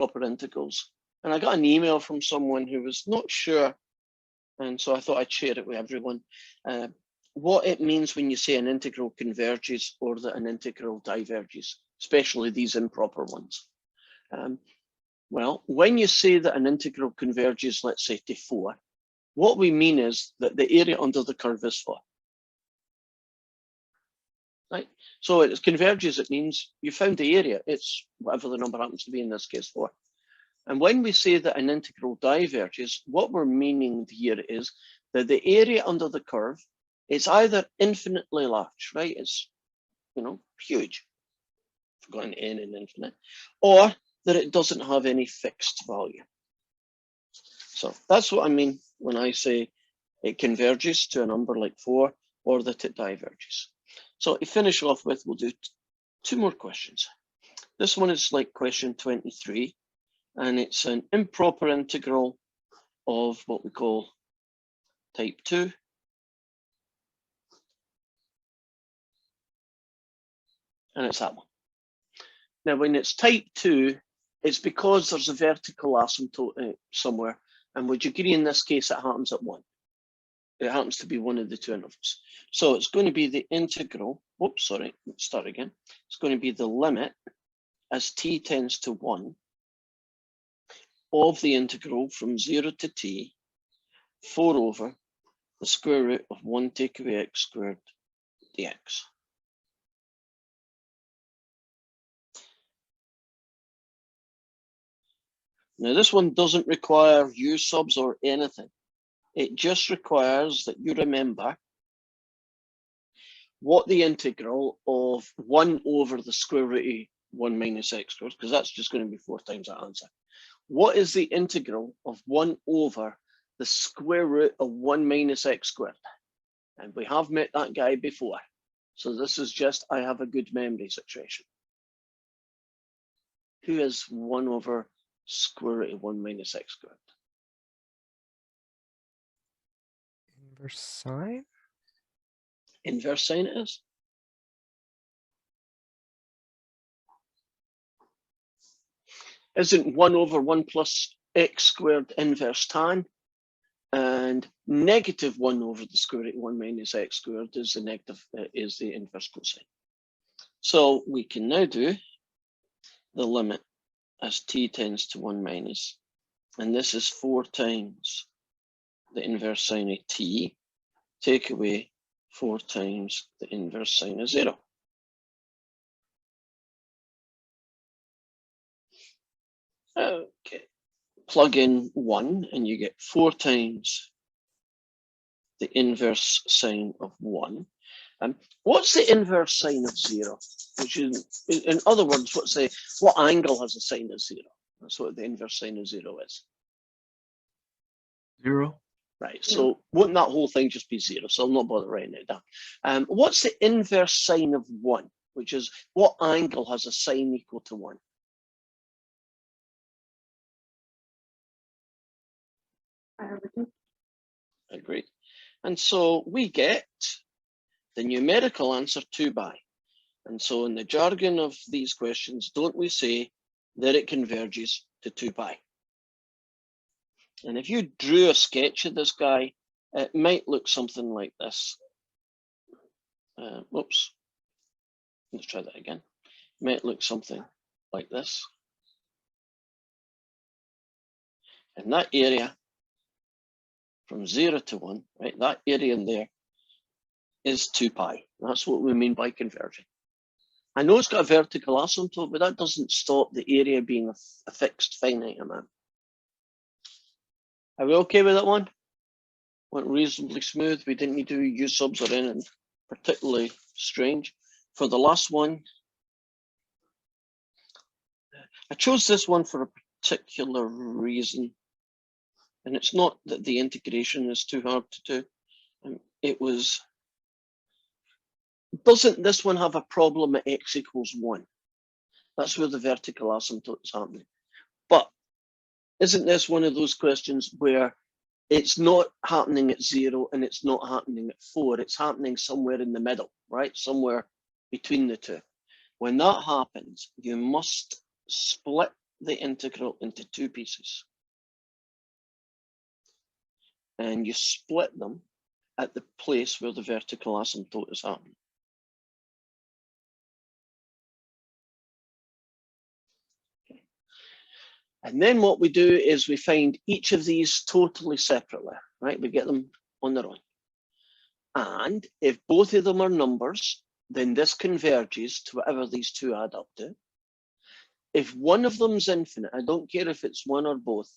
proper integrals. And I got an email from someone who was not sure, and so I thought I'd share it with everyone. What it means when you say an integral converges or that an integral diverges, especially these improper ones. Well, when you say that an integral converges, let's say to 4, what we mean is that the area under the curve is 4. Right? So it converges, it means you found the area. It's whatever the number happens to be, in this case 4. And when we say that an integral diverges, what we're meaning here is that the area under the curve is either infinitely large, right? It's, you know, huge, forgotten n in infinite, or that it doesn't have any fixed value. So that's what I mean when I say it converges to a number like 4, or that it diverges. So to finish off with, we'll do 2 more questions. This one is like question 23, and it's an improper integral of what we call type 2. And it's that one. Now, when it's type 2, it's because there's a vertical asymptote somewhere. And would you agree in this case, it happens at 1. It happens to be one of the 2 intervals. So it's going to be the integral, whoops, sorry, let's start again. It's going to be the limit as t tends to 1 of the integral from 0 to t, 4 over the square root of 1 take away x squared dx. Now this one doesn't require u subs or anything. It just requires that you remember what the integral of 1 over the square root of 1 minus x squared, because that's just going to be 4 times that answer. What is the integral of 1 over the square root of 1 minus x squared? And we have met that guy before. So this is just, I have a good memory situation. Who is 1 over square root of 1 minus x squared? Inverse sine? Inverse sine it is. Isn't 1 over 1 plus x squared inverse tan? And negative 1 over the square root of 1 minus x squared is the negative, is the inverse cosine. So we can now do the limit as t tends to 1 minus, and this is 4 times the inverse sine of t, take away 4 times the inverse sine of 0. Okay, plug in 1 and you get 4 times the inverse sine of 1. And what's the inverse sine of 0? Which is, in other words, what angle has a sine of 0? That's what the inverse sine of 0 is. 0. Right, so wouldn't that whole thing just be 0? So I'll not bother writing it down. What's the inverse sine of 1? Which is, what angle has a sine equal to 1? Agreed. And so we get the numerical answer 2 pi. And so in the jargon of these questions, don't we say that it converges to 2 pi? And if you drew a sketch of this guy, it might look something like this. Oops. Let's try that again. It might look something like this. And that area from 0 to 1, right, that area in there is 2 pi. That's what we mean by converging. I know it's got a vertical asymptote, but that doesn't stop the area being a fixed finite amount. Are we okay with that one? Went reasonably smooth. We didn't need to do u subs or anything particularly strange. For the last one, I chose this one for a particular reason. And it's not that the integration is too hard to do. It was, doesn't this one have a problem at x equals 1? That's where the vertical asymptote is happening. But isn't this one of those questions where it's not happening at 0 and it's not happening at 4? It's happening somewhere in the middle, right? Somewhere between the two. When that happens, you must split the integral into two pieces. And you split them at the place where the vertical asymptote is happening. Okay. And then what we do is we find each of these totally separately, right? We get them on their own. And if both of them are numbers, then this converges to whatever these two add up to. If one of them's infinite, I don't care if it's one or both,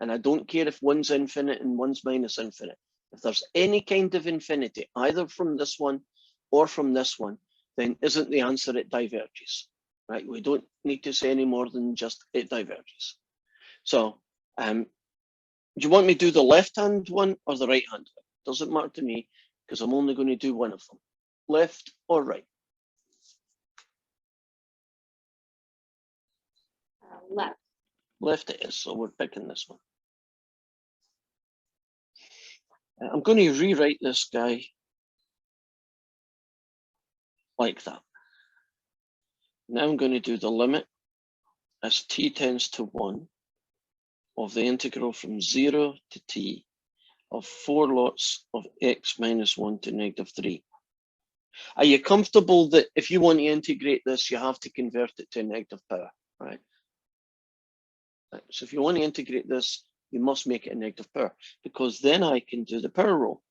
and I don't care if one's infinite and one's minus infinite. If there's any kind of infinity, either from this one or from this one, then isn't the answer it diverges, right? We don't need to say any more than just it diverges. So do you want me to do the left-hand one or the right-hand one? Doesn't matter to me, because I'm only going to do one of them, left or right. Left. Left it is, so we're picking this one. I'm going to rewrite this guy like that. Now I'm going to do the limit as t tends to 1 of the integral from 0 to t of 4 lots of x minus 1 to -3. Are you comfortable that if you want to integrate this, you have to convert it to a negative power, right? So if you want to integrate this, you must make it a negative power, because then I can do the power rule.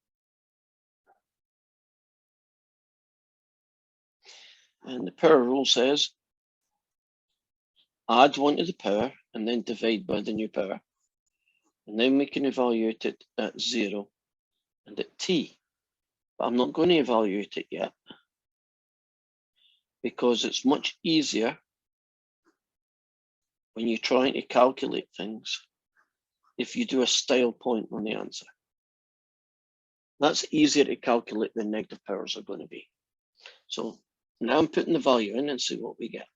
And the power rule says, add 1 to the power and then divide by the new power. And then we can evaluate it at 0 and at t. But I'm not going to evaluate it yet, because it's much easier when you're trying to calculate things if you do a style point on the answer. That's easier to calculate than negative powers are going to be. So now I'm putting the value in and see what we get.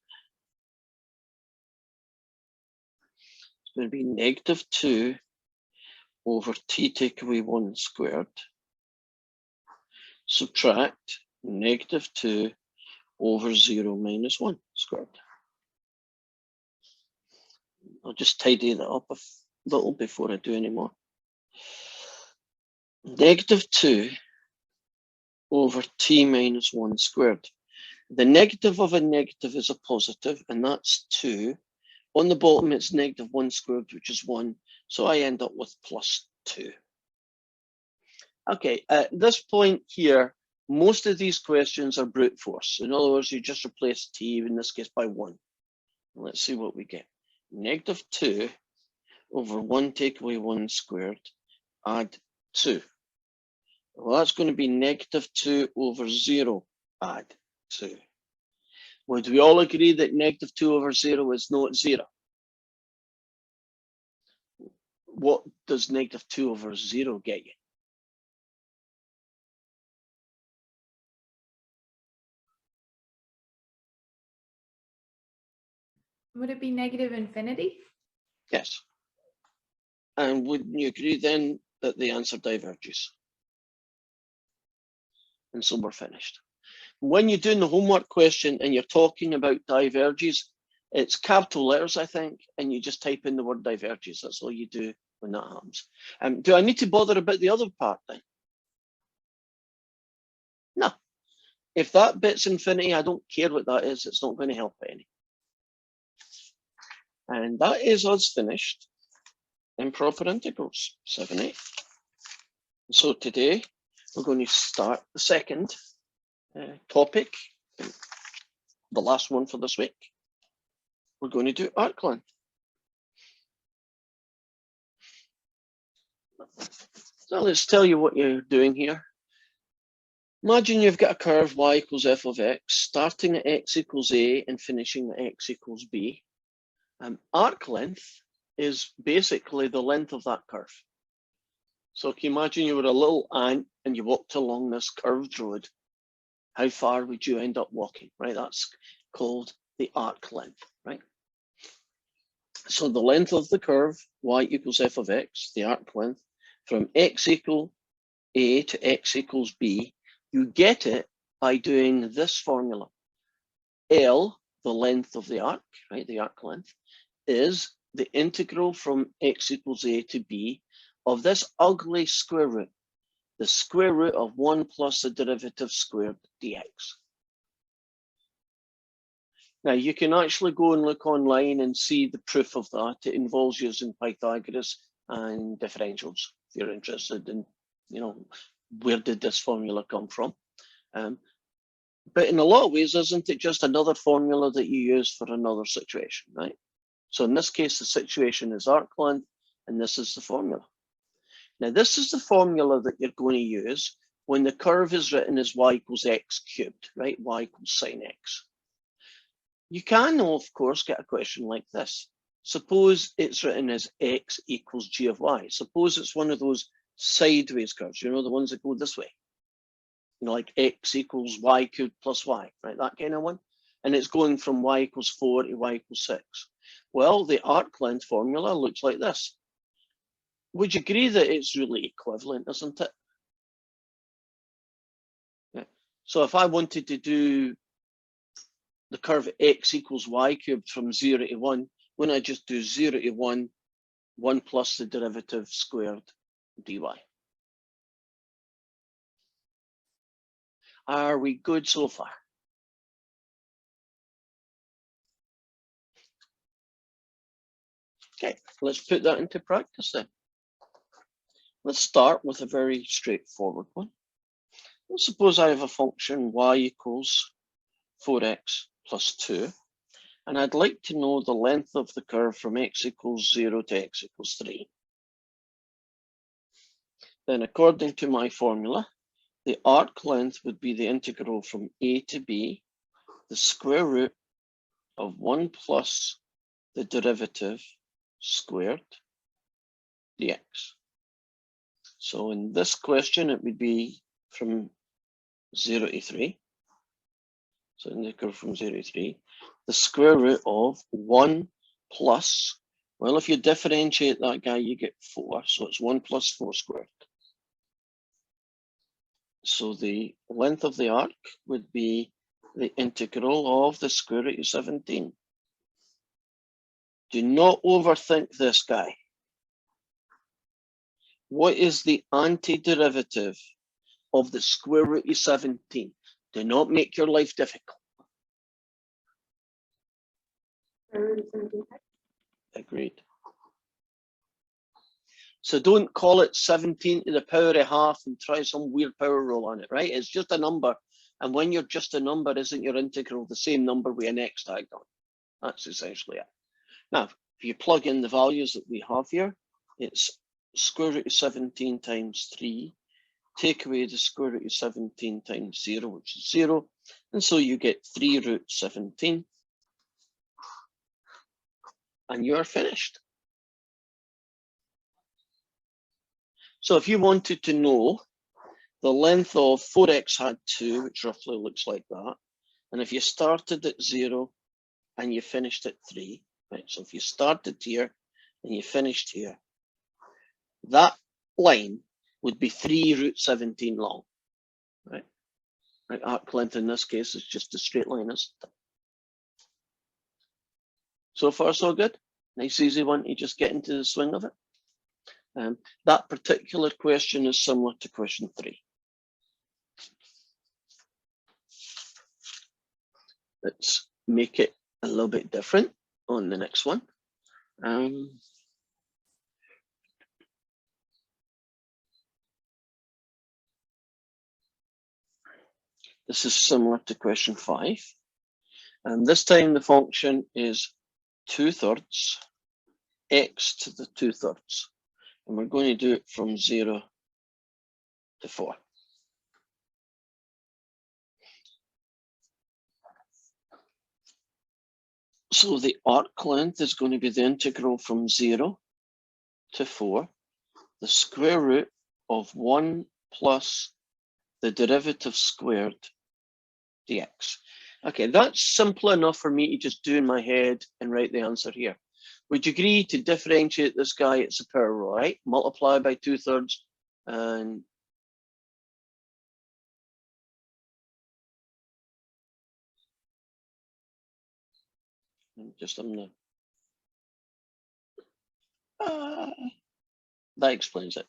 It's going to be -2 over t take away 1 squared. Subtract -2 over 0 minus 1 squared. I'll just tidy that up a little before I do any more. -2 over t minus 1 squared. The negative of a negative is a positive, and that's 2. On the bottom, it's -1 squared, which is 1. So I end up with +2. Okay, at this point here, most of these questions are brute force. In other words, you just replace t, in this case, by 1. Let's see what we get. -2 over 1 take away 1 squared, add 2. Well, that's going to be -2 over 0, add 2. Would we all agree that -2 over 0 is not 0? What does -2 over 0 get you? Would it be negative infinity? Yes. And wouldn't you agree then that the answer diverges? And so we're finished. When you're doing the homework question and you're talking about diverges, it's capital letters, I think, and you just type in the word diverges. That's all you do when that happens. Do I need to bother about the other part then? No. If that bit's infinity, I don't care what that is. It's not going to help any. And that is us finished improper integrals, 7-8. So today we're going to start the second topic, the last one for this week. We're going to do arc length. So let's tell you what you're doing here. Imagine you've got a curve y equals f of x, starting at x equals a and finishing at x equals b. Arc length is basically the length of that curve. So can you imagine you were a little ant and you walked along this curved road? How far would you end up walking, right? That's called the arc length, right? So the length of the curve, y equals f of x, the arc length, from x equal a to x equals b, you get it by doing this formula. L, the length of the arc, right, the arc length, is the integral from x equals a to b of this ugly square root, the square root of 1 plus the derivative squared dx. Now, you can actually go and look online and see the proof of that. It involves using Pythagoras and differentials, if you're interested in, where did this formula come from? But in a lot of ways, isn't it just another formula that you use for another situation, right? So in this case, the situation is arc length, and this is the formula. Now, this is the formula that you're going to use when the curve is written as y equals x cubed, right? Y equals sine x. You can, of course, get a question like this. Suppose it's written as x equals g of y. Suppose it's one of those sideways curves, the ones that go this way. Like x equals y cubed plus y, right? That kind of one. And it's going from y equals 4 to y equals 6. Well, the arc length formula looks like this. Would you agree that it's really equivalent, isn't it? Yeah. So if I wanted to do the curve x equals y cubed from 0 to 1, wouldn't I just do 0 to 1, 1 plus the derivative squared dy? Are we good so far? Okay, let's put that into practice then. Let's start with a very straightforward one. Let's suppose I have a function y equals 4x plus 2, and I'd like to know the length of the curve from x equals 0 to x equals 3. Then according to my formula, the arc length would be the integral from a to b, the square root of 1 plus the derivative squared dx. So in this question, it would be from 0 to 3. So integral from 0 to 3. The square root of 1 plus, well, if you differentiate that guy, you get 4. So it's 1 plus 4 squared. So the length of the arc would be the integral of the square root of 17. Do not overthink this guy. What is the antiderivative of the square root of 17? Do not make your life difficult. Agreed. So don't call it 17 to the power of half and try some weird power rule on it, right? It's just a number. And when you're just a number, isn't your integral the same number with an x tagged on? That's essentially it. Now, if you plug in the values that we have here, it's square root of 17 times 3. Take away the square root of 17 times 0, which is 0. And so you get 3 root 17. And you're finished. So if you wanted to know the length of 4x had 2, which roughly looks like that, and if you started at 0 and you finished at 3, right? So if you started here and you finished here, that line would be 3 root 17 long, right? Right, arc length in this case is just a straight line, isn't it? So far, so good. Nice, easy one. You just get into the swing of it. That particular question is similar to question 3. Let's make it a little bit different on the next one. This is similar to question 5. And this time the function is 2/3 x to the 2/3. And we're going to do it from 0 to 4. So the arc length is going to be the integral from 0 to 4, the square root of 1 plus the derivative squared dx. Okay, that's simple enough for me to just do in my head and write the answer here. Would you agree to differentiate this guy? It's a power rule, right? Multiply by 2/3 and I'm gonna That explains it.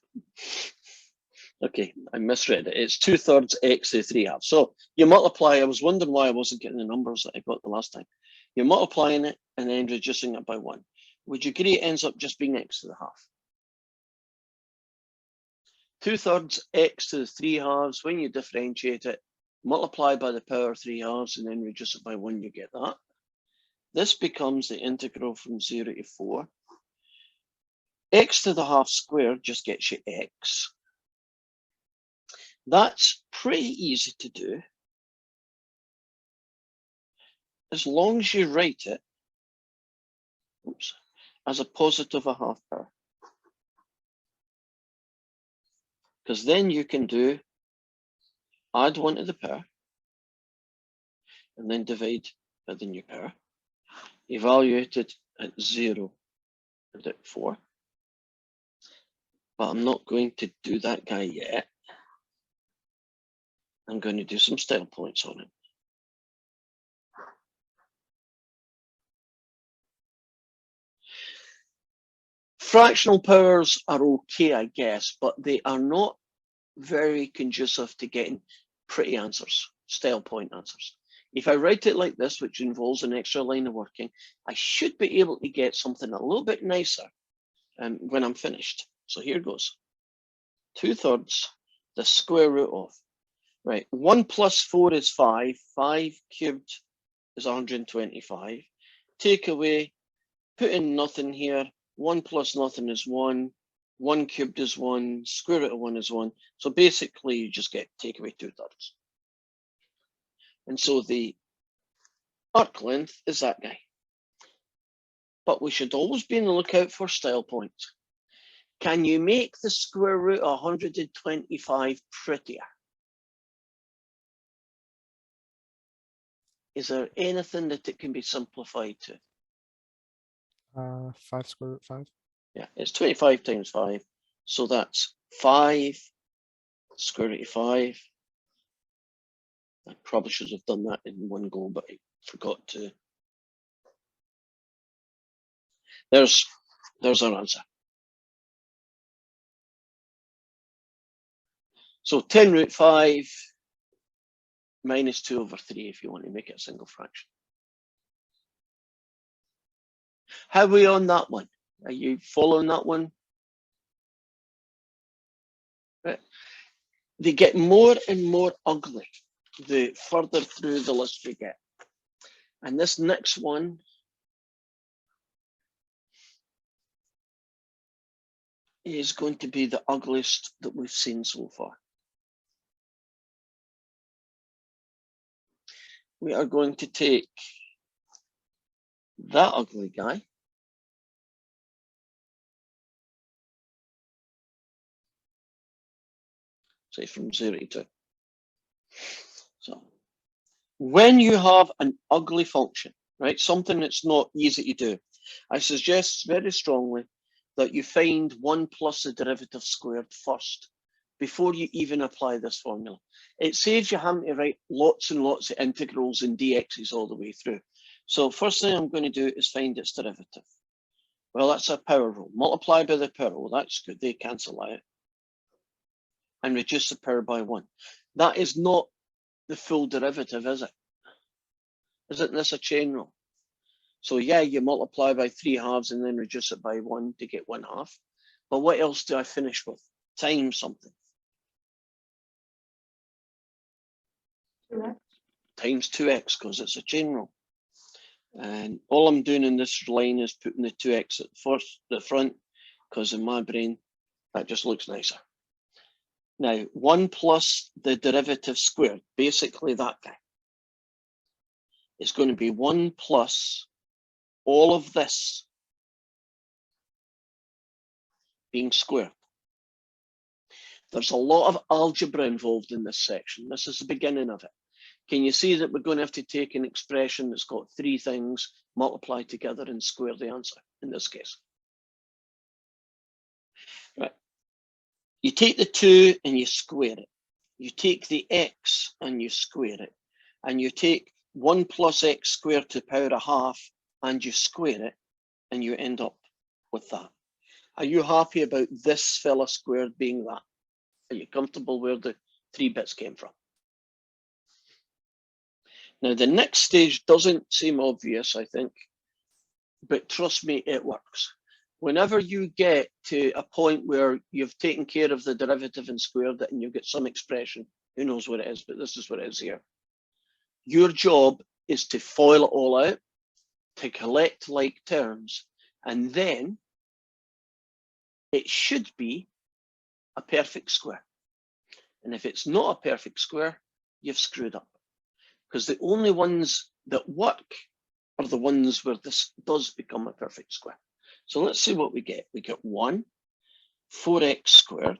Okay, I misread it. It's 2/3 x to the 3/2. So you multiply, I was wondering why I wasn't getting the numbers that I got the last time. You're multiplying it and then reducing it by 1. Would you agree it ends up just being x to the half? 2/3 x to the 3/2, when you differentiate it, multiply by the power 3/2 and then reduce it by 1, you get that. This becomes the integral from 0 to 4. X to the half squared just gets you x. That's pretty easy to do, as long as you write it as a positive a half power. Because then you can do add 1 to the power and then divide by the new power. Evaluate it at 0 and at 4. But I'm not going to do that guy yet. I'm going to do some style points on it. Fractional powers are okay, I guess, but they are not very conducive to getting pretty answers, style point answers. If I write it like this, which involves an extra line of working, I should be able to get something a little bit nicer when I'm finished. So here goes. 2/3 the square root of, right, 1 plus 4 is 5, 5 cubed is 125. Take away, put in nothing here, 1 plus nothing is 1, 1 cubed is 1, square root of 1 is 1. So basically you just get take away 2/3. And so the arc length is that guy. But we should always be on the lookout for style points. Can you make the square root of 125 prettier? Is there anything that it can be simplified to? 5 square root 5. Yeah, it's 25 times 5. So that's 5 square root of 5. I probably should have done that in one go, but I forgot to. There's our answer. So 10 root 5 minus 2 over 3 if you want to make it a single fraction. How are we on that one? Are you following that one? Right. They get more and more ugly the further through the list we get. And this next one is going to be the ugliest that we've seen so far. We are going to take that ugly guy, say from 0 to 2. So when you have an ugly function, right, something that's not easy to do, I suggest very strongly that you find 1 plus the derivative squared first before you even apply this formula. It saves you having to write lots and lots of integrals and dx's all the way through. So first thing I'm going to do is find its derivative. Well, that's a power rule. Multiply by the power rule. That's good. They cancel out. And reduce the power by 1. That is not the full derivative, is it? Isn't this a chain rule? So yeah, you multiply by 3/2 and then reduce it by 1 to get 1/2. But what else do I finish with? Times something. 2x. Times 2x, because it's a chain rule. And all I'm doing in this line is putting the 2x at the front, because in my brain, that just looks nicer. Now, 1 plus the derivative squared, basically that guy, is going to be 1 plus all of this being squared. There's a lot of algebra involved in this section. This is the beginning of it. Can you see that we're going to have to take an expression that's got 3 things, multiply together and square the answer in this case? Right. You take the 2 and you square it. You take the x and you square it. And you take 1 plus x squared to the power of 1/2 and you square it, and you end up with that. Are you happy about this fella squared being that? Are you comfortable where the 3 bits came from? Now, the next stage doesn't seem obvious, I think, but trust me, it works. Whenever you get to a point where you've taken care of the derivative and squared it and you get some expression, who knows what it is, but this is what it is here. Your job is to FOIL it all out, to collect like terms, and then it should be a perfect square. And if it's not a perfect square, you've screwed up. Because the only ones that work are the ones where this does become a perfect square. So let's see what we get. We get 1, 4x squared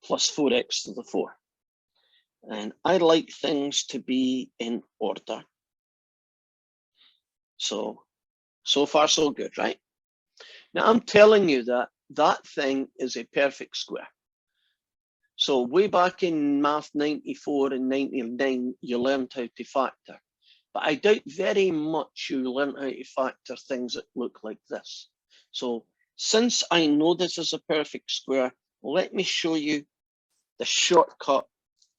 plus 4x to the 4. And I like things to be in order. So far so good, right? Now I'm telling you that that thing is a perfect square. So way back in Math 94 and 99, you learned how to factor. But I doubt very much you learned how to factor things that look like this. So since I know this is a perfect square, let me show you the shortcut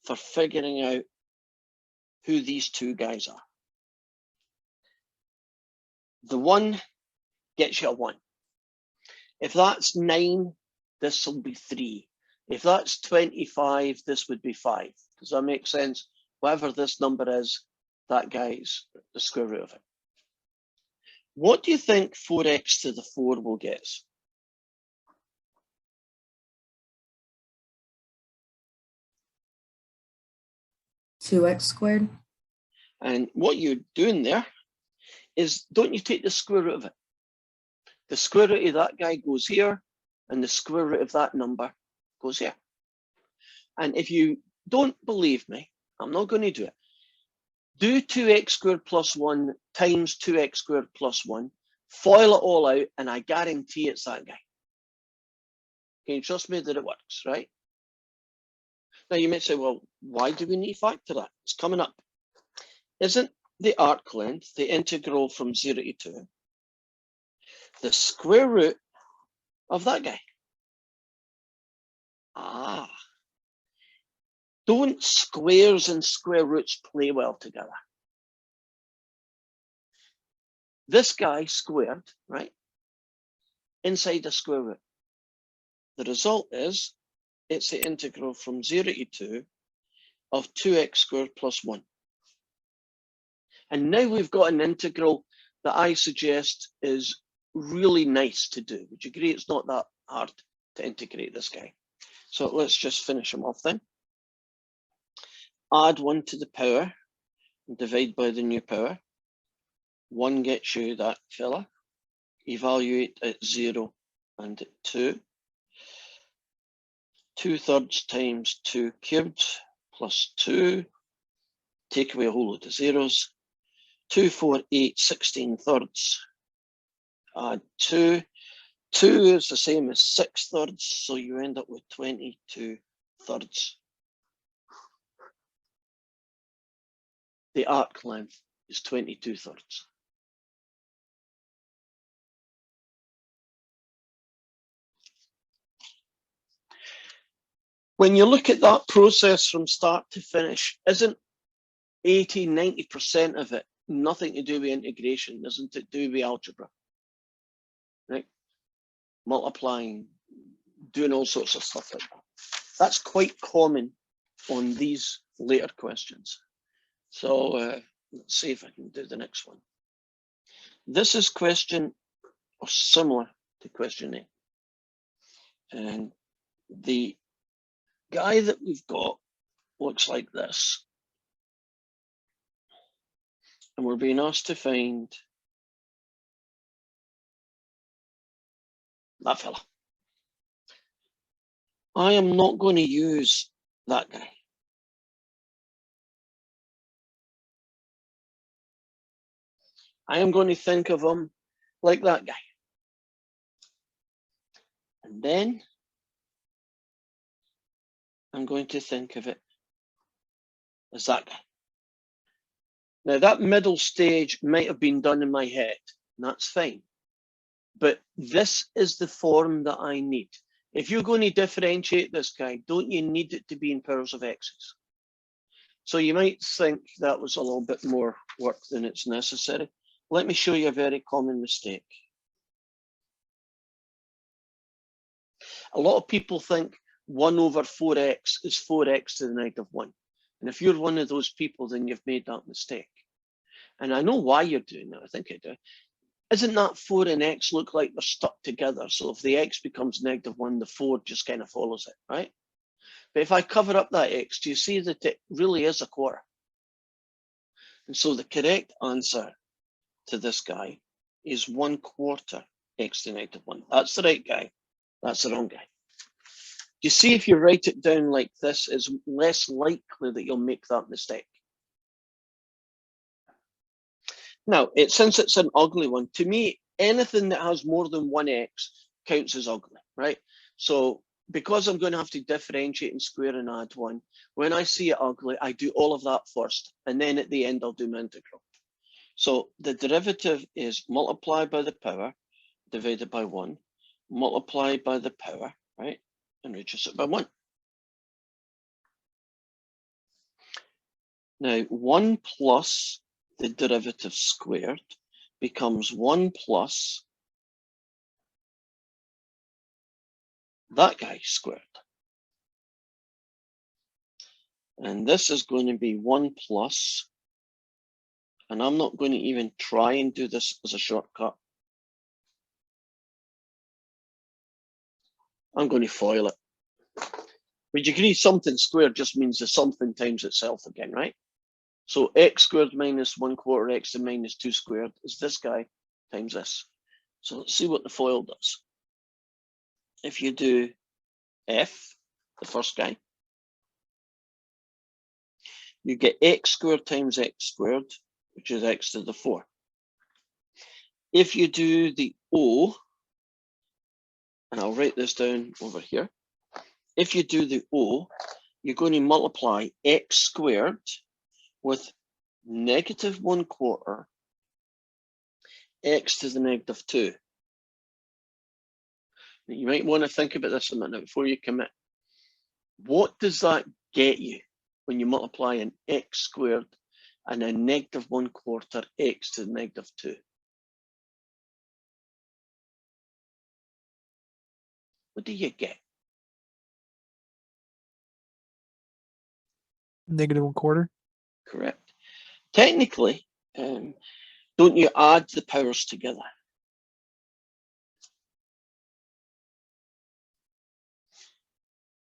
for figuring out who these two guys are. The 1 gets you a 1. If that's 9, this will be 3. If that's 25, this would be 5. Does that make sense? Whatever this number is, that guy's the square root of it. What do you think 4x to the 4 will get us? (2x squared). And what you're doing there is, don't you take the square root of it? The square root of that guy goes here, and the square root of that number goes here. And if you don't believe me, I'm not going to do it. Do 2x squared plus 1 times 2x squared plus 1, FOIL it all out, and I guarantee it's that guy. Can you trust me that it works, right? Now you might say, well, why do we need to factor that? It's coming up. Isn't the arc length, the integral from 0 to 2, the square root of that guy? Ah. Don't squares and square roots play well together? This guy squared, right, inside the square root. The result is it's the integral from 0 to 2 of 2x squared plus 1. And now we've got an integral that I suggest is really nice to do. Would you agree it's not that hard to integrate this guy? So let's just finish him off then. Add 1 to the power and divide by the new power. 1 gets you that fella. Evaluate at 0 and at 2. 2/3 times 2 cubed plus 2. Take away a whole load of zeros. 2, 4, 8, 16/3. Add 2. 2 is the same as 6/3, so you end up with 22/3. The arc length is 22/3. When you look at that process from start to finish, isn't 80, 90% of it nothing to do with integration? Isn't it to do with algebra? Right? Multiplying, doing all sorts of stuff like that. That's quite common on these later questions. So let's see if I can do the next one. This is question, or similar to question 8. And the guy that we've got looks like this. And we're being asked to find that fella. I am not going to use that guy. I am going to think of him like that guy. And then I'm going to think of it as that guy. Now that middle stage might have been done in my head, and that's fine. But this is the form that I need. If you're going to differentiate this guy, don't you need it to be in powers of x's? So you might think that was a little bit more work than it's necessary. Let me show you a very common mistake. A lot of people think 1 over 4x is 4x to the negative 1. And if you're one of those people, then you've made that mistake. And I know why you're doing that. I think I do. Isn't that 4 and x look like they're stuck together? So if the x becomes negative 1, the 4 just kind of follows it, right? But if I cover up that x, do you see that it really is a quarter? And so the correct answer to this guy is 1/4 x to the negative 1. That's the right guy. That's the wrong guy. You see, if you write it down like this, it's less likely that you'll make that mistake. Now, since it's an ugly one, to me, anything that has more than 1x counts as ugly, right? So because I'm going to have to differentiate and square and add 1, when I see it ugly, I do all of that first, and then at the end, I'll do my integral. So the derivative is multiplied by the power divided by 1, multiplied by the power, right? And reduce it by 1. Now, 1 plus the derivative squared becomes 1 plus that guy squared. And this is going to be 1 plus, and I'm not going to even try and do this as a shortcut. I'm going to FOIL it. Would you agree something squared just means the something times itself again, right? So x squared minus 1/4 x to minus 2 squared is this guy times this. So let's see what the FOIL does. If you do f, the first guy, you get x squared times x squared, which is x to the 4. If you do the O, and I'll write this down over here. If you do the O, you're going to multiply x squared with negative 1/4 x to the negative 2. You might want to think about this a minute before you commit. What does that get you when you multiply an x squared and a negative 1/4 x to the negative 2? What do you get? Negative 1/4. Correct. Technically, don't you add the powers together?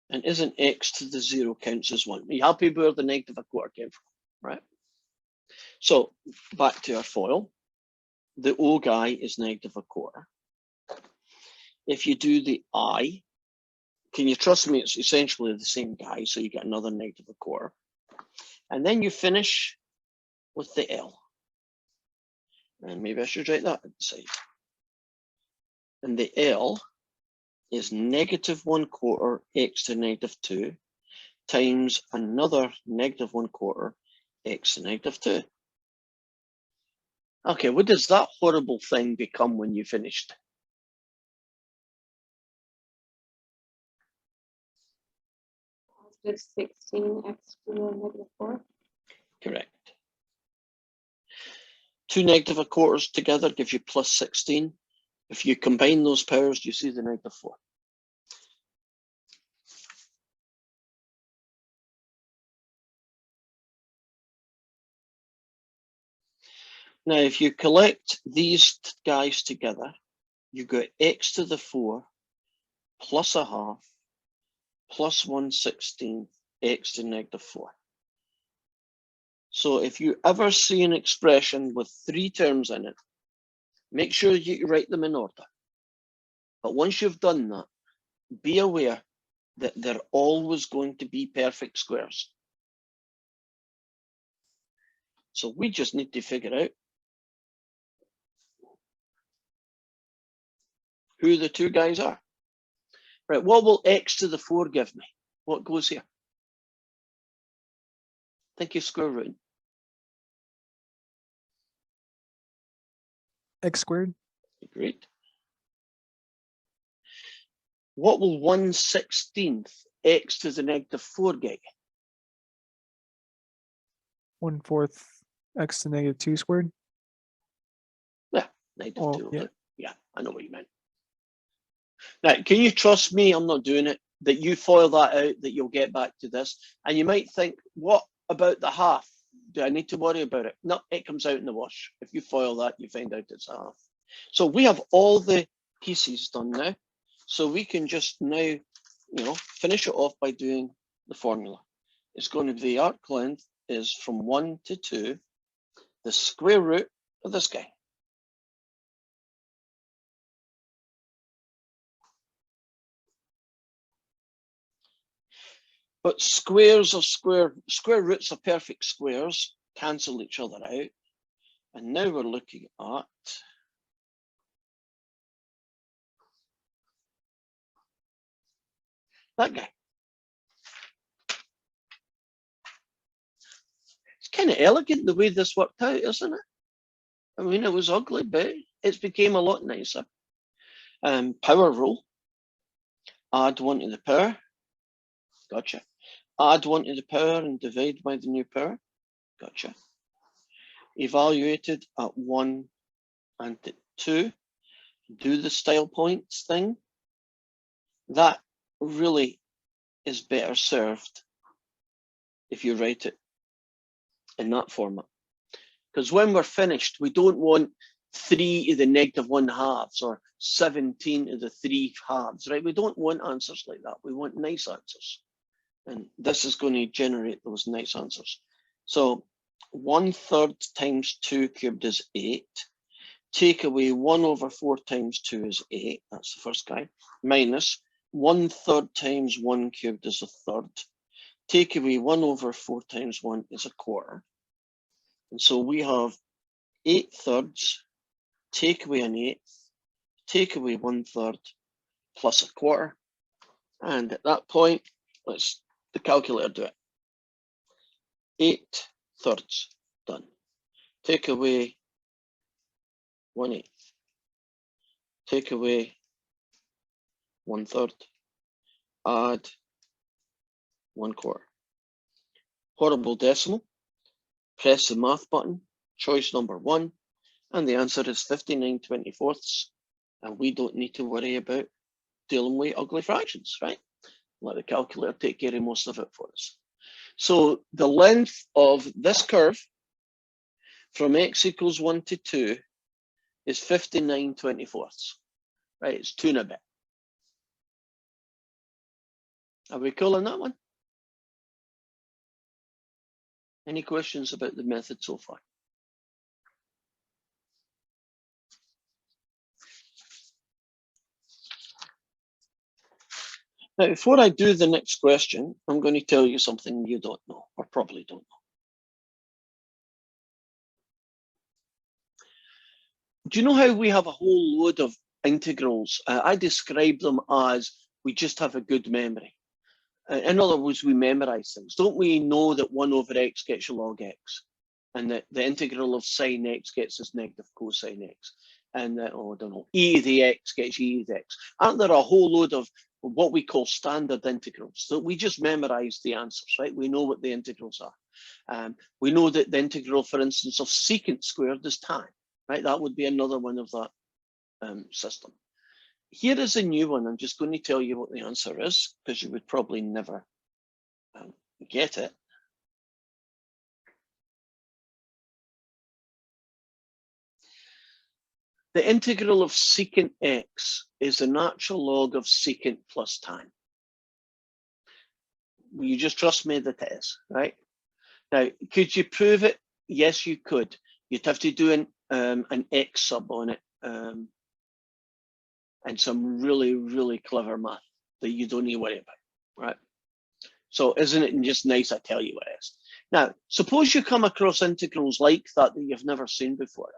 And isn't x to the 0 counts as 1? Are you happy where the negative 1/4 came from, right? So back to our FOIL. The O guy is negative 1/4. If you do the I, can you trust me? It's essentially the same guy, so you get another negative 1/4. And then you finish with the L. And maybe I should write that inside. And the L is negative 1/4 x to negative 2 times another negative 1/4 x to negative 2. Okay, what does that horrible thing become when you finished? Positive 16x squared negative 4. Correct. 2 negative 1/4s together give you plus 16. If you combine those powers, you see the negative 4. Now, if you collect these guys together, you get x to the 4 plus a half plus 1/16 x to negative 4. So if you ever see an expression with 3 terms in it, make sure you write them in order. But once you've done that, be aware that they're always going to be perfect squares. So we just need to figure out who the two guys are. Right, what will x to the 4 give me? What goes here? Think of square root. X squared. Great. what will 1/16 x to the negative 4 get you? 1/4 x to negative 2 squared. Negative Oh, 2. yeah. Yeah, I know what you meant. Now, can you trust me? I'm not doing it. That you foil that out, that you'll get back to this. And you might think, what about the half? Do I need to worry about it? No, it comes out in the wash. If you foil that, you find out it's a half. So we have all the pieces done now. So we can just now, finish it off by doing the formula. It's going to be the arc length is from 1 to 2, the square root of this guy. But squares of square roots of perfect squares cancel each other out. And now we're looking at that guy. It's kind of elegant the way this worked out, isn't it? I mean, it was ugly, but it's became a lot nicer. Power rule. Add 1 to the power. Gotcha. Add 1 to the power and divide by the new power. Gotcha. Evaluated at 1 and at 2. Do the style points thing. That really is better served if you write it in that format. Because when we're finished, we don't want 3 to the negative 1 halves or 17 to the 3 halves, right? We don't want answers like that. We want nice answers. And this is going to generate those nice answers. So 1/3 times 2 cubed is 8. Take away 1/4 times 2 is 8. That's the first guy. Minus 1/3 times 1 cubed is 1/3. Take away 1/4 times 1 is 1/4. And so we have 8/3, take away 1/8, take away 1/3 plus 1/4. And at that point, let's the calculator do it. 8/3 done. Take away 1/8. Take away 1/3. Add 1/4. Horrible decimal. Press the math button, choice number 1, and the answer is 59/24. And we don't need to worry about dealing with ugly fractions, right? Let the calculator take care of most of it for us. So the length of this curve from x equals 1 to 2 is 59/24. Right, it's 2 and a bit. Are we cool on that one? Any questions about the method so far? Now, before I do the next question, I'm going to tell you something you don't know, or probably don't know. Do you know how we have a whole load of integrals? I describe them as we just have a good memory. In other words, we memorize things. Don't we know that 1/x gets you log x? And that the integral of sine x gets us negative cosine x? And that, I don't know, e to the x gets e to the x. Aren't there a whole load of what we call standard integrals that we just memorize the answers, right? We know what the integrals are. We know that the integral, for instance, of secant squared is tan, right? That would be another one of that system. Here is a new one. I'm just going to tell you what the answer is, because you would probably never get it. The integral of secant x is the natural log of secant plus tan. Will you just trust me that it is, right? Now, could you prove it? Yes, you could. You'd have to do an x sub on it and some really, really clever math that you don't need to worry about, right? So isn't it just nice I tell you what it is? Now, suppose you come across integrals like that you've never seen before.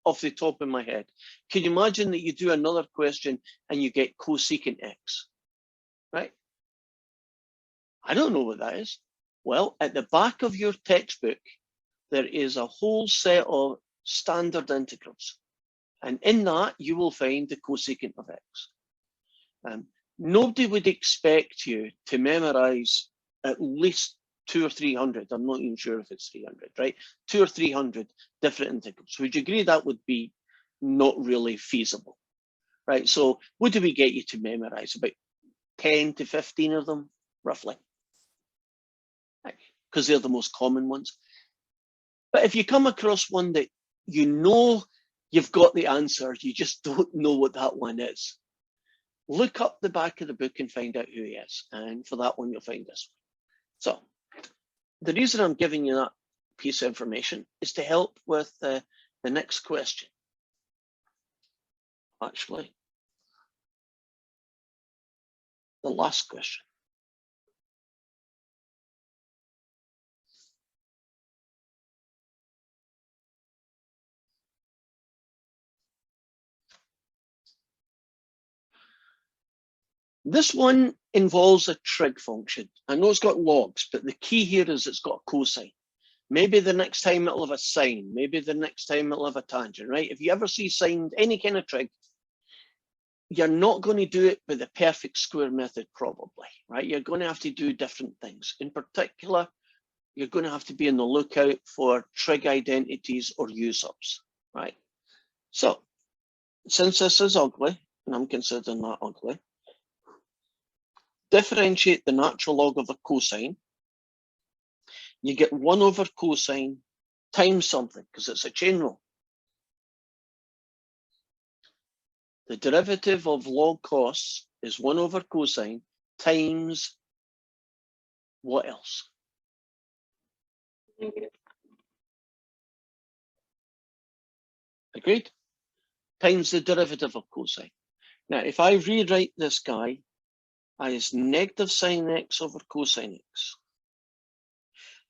Off the top of my head, can you imagine that you do another question and you get cosecant x, right? I don't know what that is. Well, at the back of your textbook, there is a whole set of standard integrals. And in that, you will find the cosecant of x. nobody would expect you to memorize at least 200 or 300. I'm not even sure if it's 300, right? 200 or 300 different integrals. Would you agree that would be not really feasible, right? So what do we get you to memorize? About 10 to 15 of them, roughly, because they're the most common ones. But if you come across one that you know you've got the answer, you just don't know what that one is, look up the back of the book and find out who he is. And for that one, you'll find this one. So the reason I'm giving you that piece of information is to help with the next question. Actually, the last question. This one involves a trig function. I know it's got logs, but the key here is it's got a cosine. Maybe the next time it'll have a sine. Maybe the next time it'll have a tangent, right? If you ever see sine, any kind of trig, you're not going to do it with the perfect square method, probably, right? You're going to have to do different things. In particular, you're going to have to be on the lookout for trig identities or use-ups, right? So, since this is ugly, and I'm considering that ugly, differentiate the natural log of a cosine. You get 1 over cosine times something, because it's a chain rule. The derivative of log costs is 1 over cosine times what else? Negative. Agreed? Times the derivative of cosine. Now, if I rewrite this guy as negative sine x over cosine x,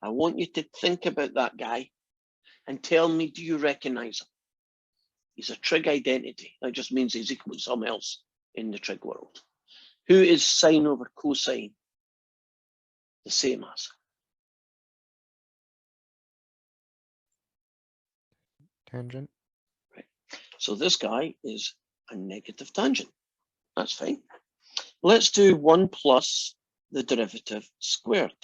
I want you to think about that guy and tell me, do you recognize him? He's a trig identity. That just means he's equal to something else in the trig world. Who is sine over cosine the same as? Tangent. Right. So this guy is a negative tangent. That's fine. Let's do 1 plus the derivative squared.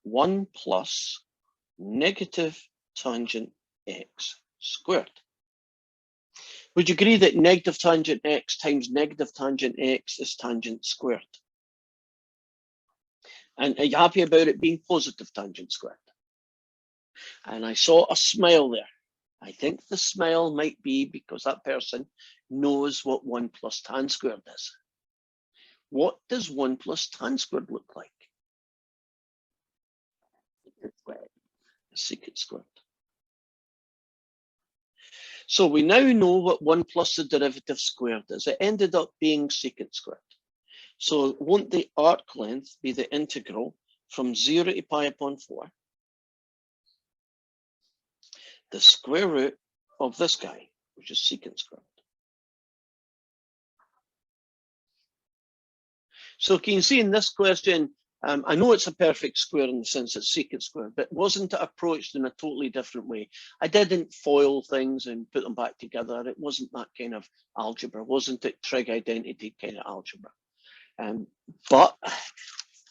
1 plus negative tangent x squared. Would you agree that negative tangent x times negative tangent x is tangent squared? And are you happy about it being positive tangent squared? And I saw a smile there. I think the smile might be because that person knows what 1 plus tan squared is. What does 1 plus tan squared look like? Secant squared. Secant squared. So we now know what 1 plus the derivative squared is. It ended up being secant squared. So won't the arc length be the integral from 0 to pi upon 4, the square root of this guy, which is secant squared? So can you see in this question, I know it's a perfect square in the sense it's secant squared, but wasn't it approached in a totally different way? I didn't foil things and put them back together. It wasn't that kind of algebra, wasn't it trig identity kind of algebra? But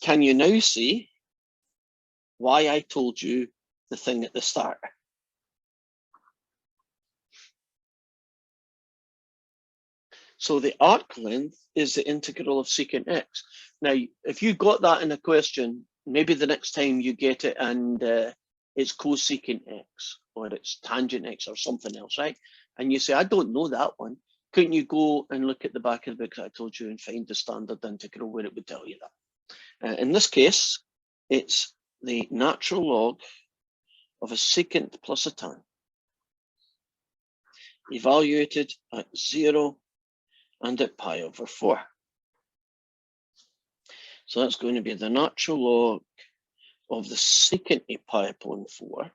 can you now see why I told you the thing at the start? So the arc length is the integral of secant x. Now, if you got that in a question, maybe the next time you get it and it's cosecant x or it's tangent x or something else, right? And you say, I don't know that one. Couldn't you go and look at the back of the book that I told you and find the standard integral where it would tell you that? In this case, it's the natural log of a secant plus a tan, evaluated at 0 and at pi over 4. So that's going to be the natural log of the secant of pi upon 4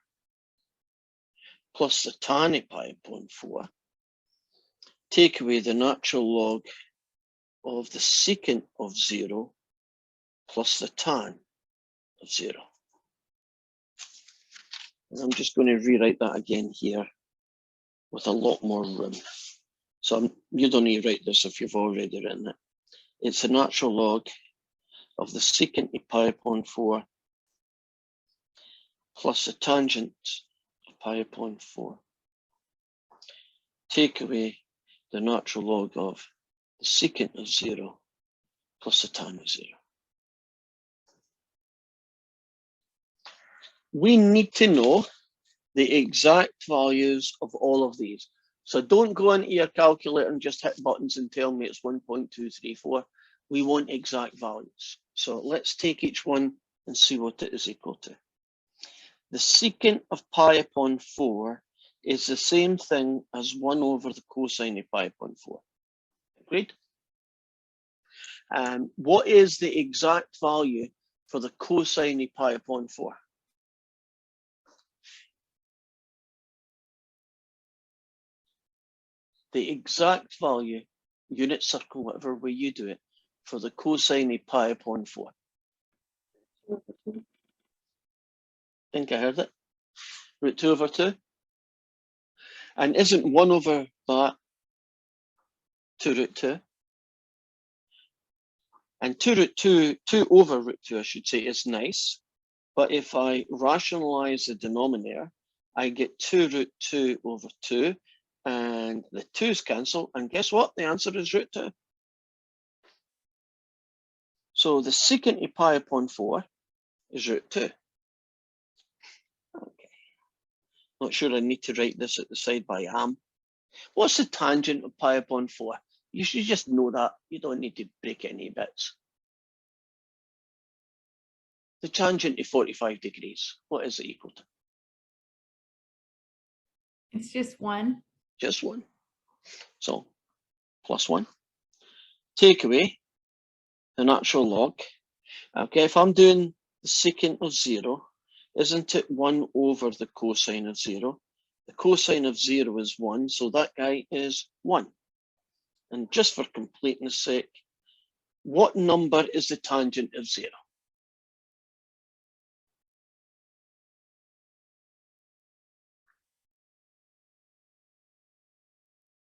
plus the tan of pi upon 4. Take away the natural log of the secant of 0 plus the tan of 0. And I'm just going to rewrite that again here with a lot more room. So you don't need to write this if you've already written it. It's the natural log of the secant of pi upon 4 plus the tangent of pi upon 4. Take away the natural log of the secant of 0 plus the tan of 0. We need to know the exact values of all of these. So don't go into your calculator and just hit buttons and tell me it's 1.234. We want exact values. So let's take each one and see what it is equal to. The secant of pi upon 4 is the same thing as 1 over the cosine of pi upon 4. Agreed? What is the exact value for the cosine of pi upon 4? The exact value, unit circle, whatever way you do it, for the cosine of pi upon 4. Think I heard it. Root 2 over 2. And isn't 1 over that 2 root 2? And 2 root 2, 2 over root 2, I should say, is nice. But if I rationalize the denominator, I get 2 root 2 over 2. And the 2's cancel. And guess what? The answer is root 2. So the secant of pi upon 4 is root 2. Okay. Not sure I need to write this at the side, but I am. What's the tangent of pi upon 4? You should just know that. You don't need to break any bits. The tangent of 45 degrees, what is it equal to? It's just 1. Just 1. So plus 1. Take away the natural log. Okay, if I'm doing the secant of 0, isn't it 1 over the cosine of 0? The cosine of 0 is 1, so that guy is 1. And just for completeness sake, what number is the tangent of 0?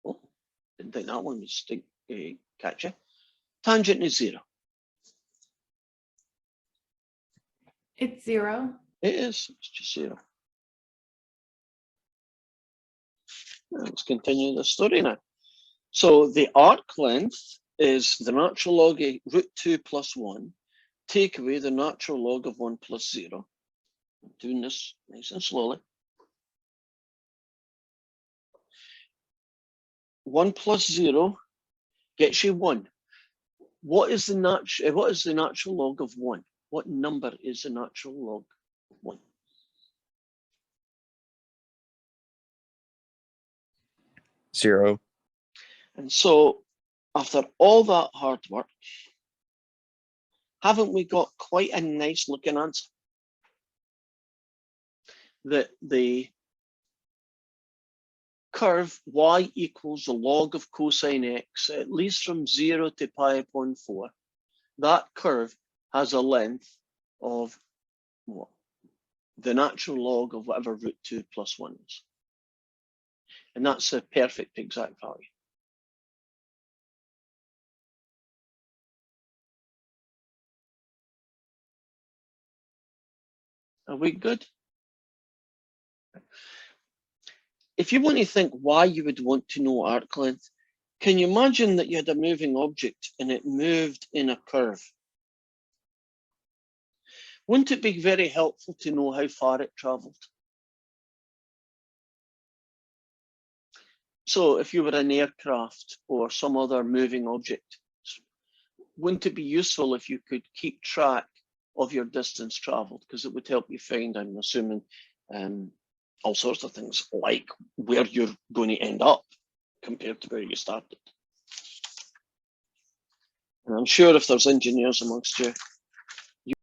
Oh, didn't think that one was catch you. Tangent is 0. It's 0. It is. It's just 0. Let's continue the story now. So the arc length is the natural log of root 2 plus 1. Take away the natural log of 1 plus 0. I'm doing this nice and slowly. 1 plus 0 gets you 1. What is the natural log of 1? What number is the natural log of 1? 0. And so, after all that hard work, haven't we got quite a nice looking answer? That the curve y equals the log of cosine x, at least from 0 to pi upon 4, that curve has a length of what? The natural log of whatever root 2 plus 1 is. And that's a perfect exact value. Are we good? If you want to think why you would want to know arc length, can you imagine that you had a moving object and it moved in a curve? Wouldn't it be very helpful to know how far it traveled? So if you were an aircraft or some other moving object, wouldn't it be useful if you could keep track of your distance traveled? Because it would help you find, I'm assuming, all sorts of things like where you're going to end up compared to where you started. And I'm sure if there's engineers amongst you,